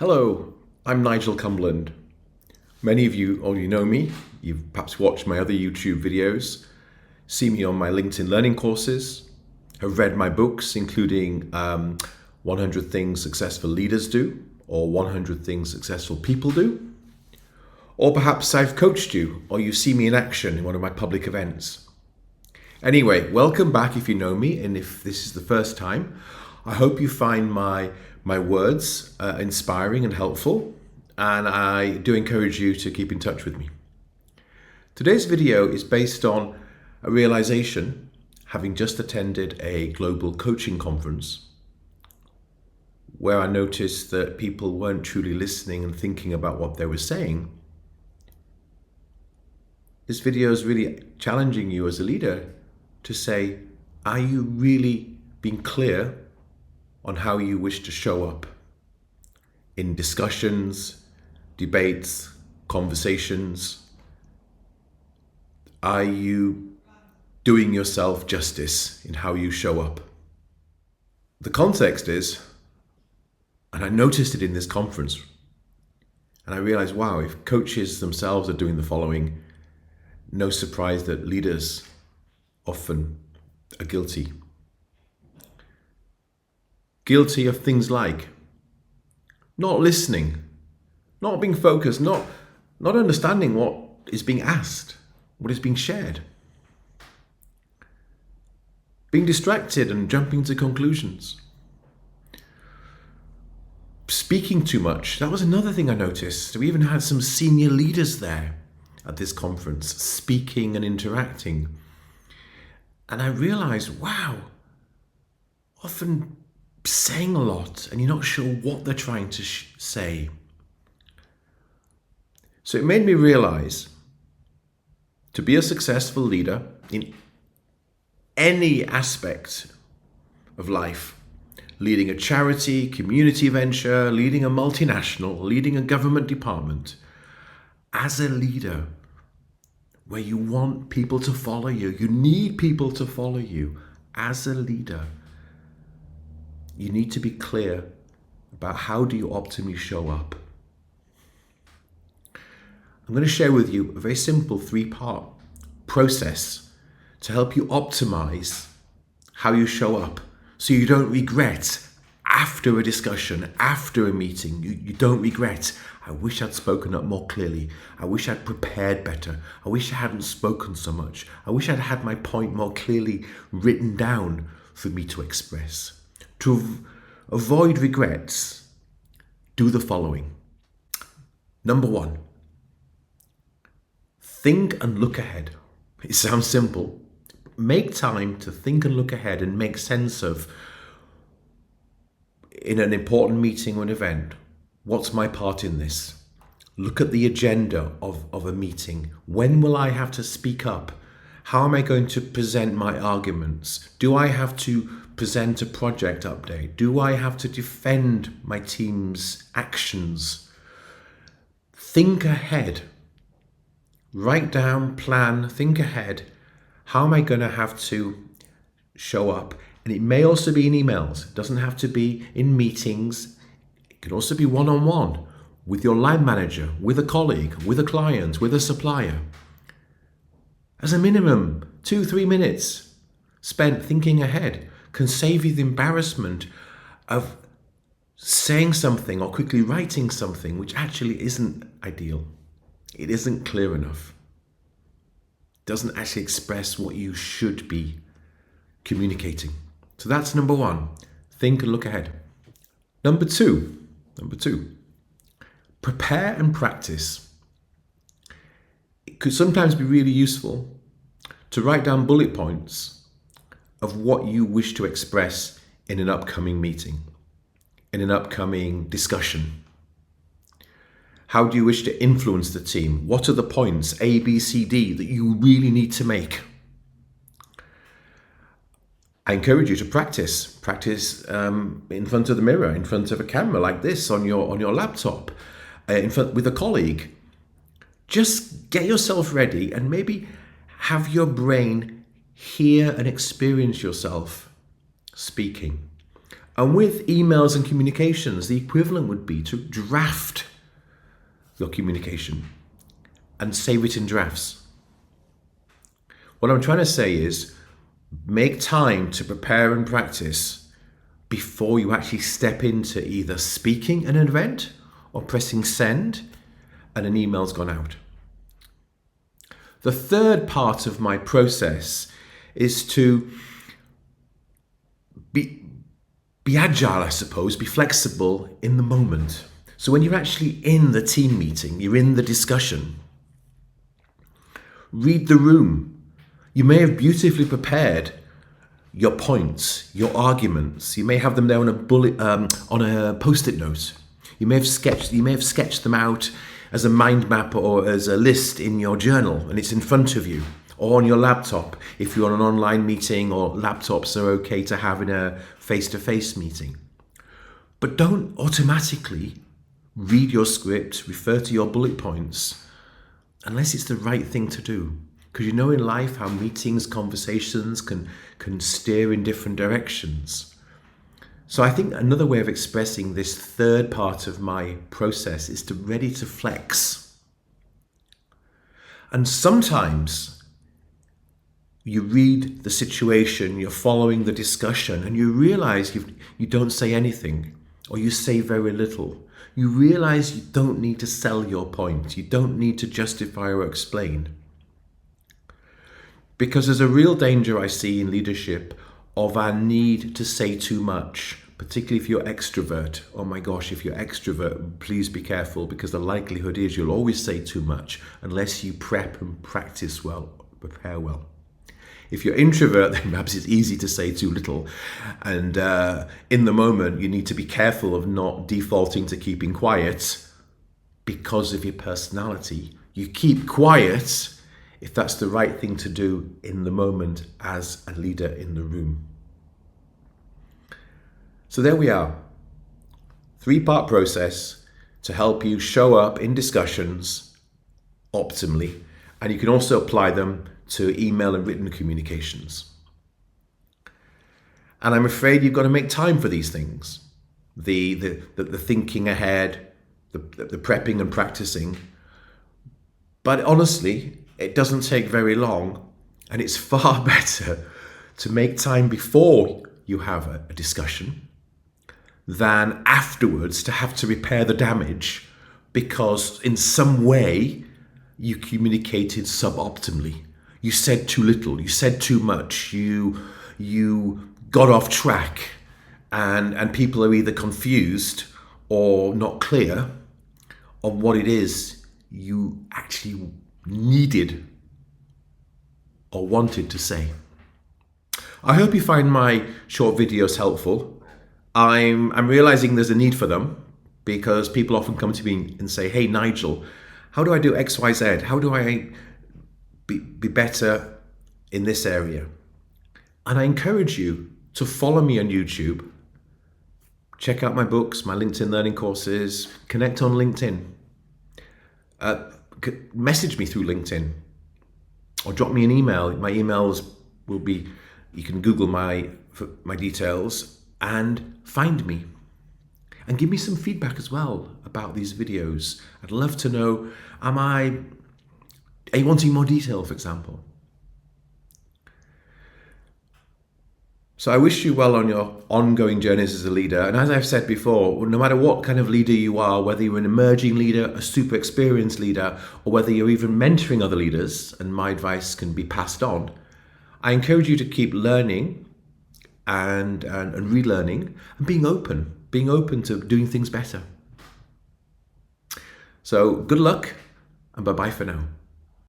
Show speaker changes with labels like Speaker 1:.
Speaker 1: Hello, I'm Nigel Cumberland. Many of you already know me. You've perhaps watched my other YouTube videos, seen me on my LinkedIn learning courses, have read my books, including 100 Things Successful Leaders Do, or 100 Things Successful People Do. Or perhaps I've coached you, or you see me in action in one of my public events. Anyway, welcome back if you know me, and if this is the first time, I hope you find my words inspiring and helpful, and I do encourage you to keep in touch with me. Today's video is based on a realization, having just attended a global coaching conference, where I noticed that people weren't truly listening and thinking about what they were saying. This video is really challenging you as a leader to say, are you really being clear on how you wish to show up in discussions, debates, conversations? Are you doing yourself justice in how you show up? The context is, and I noticed it in this conference, and I realized, wow, if coaches themselves are doing the following, no surprise that leaders often are guilty. Guilty of things like not listening, not being focused, not understanding what is being asked, what is being shared. Being distracted and jumping to conclusions. Speaking too much. That was another thing I noticed. We even had some senior leaders there at this conference, speaking and interacting. And I realized, wow, often saying a lot and you're not sure what they're trying to say. So it made me realize, to be a successful leader in any aspect of life, leading a charity, community venture, leading a multinational, leading a government department, as a leader, where you want people to follow you, you need people to follow you. As a leader, you need to be clear about how do you optimally show up. I'm going to share with you a very simple 3-part process to help you optimize how you show up so you don't regret after a discussion, after a meeting. You don't regret, I wish I'd spoken up more clearly. I wish I'd prepared better. I wish I hadn't spoken so much. I wish I'd had my point more clearly written down for me to express. To avoid regrets, do the following. Number 1, think and look ahead. It sounds simple. Make time to think and look ahead and make sense of, in an important meeting or an event, what's my part in this? Look at the agenda of a meeting. When will I have to speak up? How am I going to present my arguments? Do I have to present a project update? Do I have to defend my team's actions? Think ahead. Write down, plan, think ahead. How am I going to have to show up? And it may also be in emails. It doesn't have to be in meetings. It can also be one-on-one with your line manager, with a colleague, with a client, with a supplier. As a minimum, 2-3 minutes spent thinking ahead can save you the embarrassment of saying something or quickly writing something which actually isn't ideal. It isn't clear enough. It doesn't actually express what you should be communicating. So that's number 1. Think and look ahead. Number two, prepare and practice. It could sometimes be really useful to write down bullet points of what you wish to express in an upcoming meeting, in an upcoming discussion. How do you wish to influence the team? What are the points, A, B, C, D, that you really need to make? I encourage you to practice in front of the mirror, in front of a camera like this, on your laptop, in front with a colleague. Just get yourself ready and maybe have your brain hear and experience yourself speaking. And with emails and communications, the equivalent would be to draft your communication and save it in drafts. What I'm trying to say is make time to prepare and practice before you actually step into either speaking an event or pressing send and an email's gone out. The third part of my process is to be agile, I suppose, be flexible in the moment. So when you're actually in the team meeting, you're in the discussion, read the room. You may have beautifully prepared your points, your arguments. You may have them there on a post-it note. You may have sketched them out as a mind map or as a list in your journal, and it's in front of you, or on your laptop if you're on an online meeting, or laptops are okay to have in a face-to-face meeting. But don't automatically read your script, refer to your bullet points, unless it's the right thing to do. Because you know in life how meetings, conversations can steer in different directions. So I think another way of expressing this third part of my process is to ready to flex. And sometimes you read the situation, you're following the discussion, and you realize you don't say anything, or you say very little. You realize you don't need to sell your point. You don't need to justify or explain. Because there's a real danger I see in leadership of our need to say too much, particularly if you're extrovert. Oh my gosh, if you're extrovert, please be careful, because the likelihood is you'll always say too much unless you prep and practice well, prepare well. If you're introvert, then perhaps it's easy to say too little. And in the moment, you need to be careful of not defaulting to keeping quiet because of your personality. You keep quiet if that's the right thing to do in the moment as a leader in the room. So there we are. 3-part process to help you show up in discussions optimally. And you can also apply them to email and written communications. And I'm afraid you've got to make time for these things. The thinking ahead, the prepping and practicing. But honestly, it doesn't take very long, and it's far better to make time before you have a discussion than afterwards to have to repair the damage because in some way you communicated suboptimally. You said too little, you said too much, you got off track, and people are either confused or not clear on what it is you actually needed or wanted to say. I hope you find my short videos helpful. I'm realizing there's a need for them because people often come to me and say, hey Nigel, how do I do X, Y, Z? How do I be better in this area? And I encourage you to follow me on YouTube, check out my books, my LinkedIn learning courses, connect on LinkedIn, message me through LinkedIn, or drop me an email. My emails will be, you can Google my details and find me. And give me some feedback as well about these videos. I'd love to know, are you wanting more detail, for example? So I wish you well on your ongoing journeys as a leader. And as I've said before, no matter what kind of leader you are, whether you're an emerging leader, a super experienced leader, or whether you're even mentoring other leaders, and my advice can be passed on, I encourage you to keep learning and relearning and being open to doing things better. So good luck, and bye-bye for now.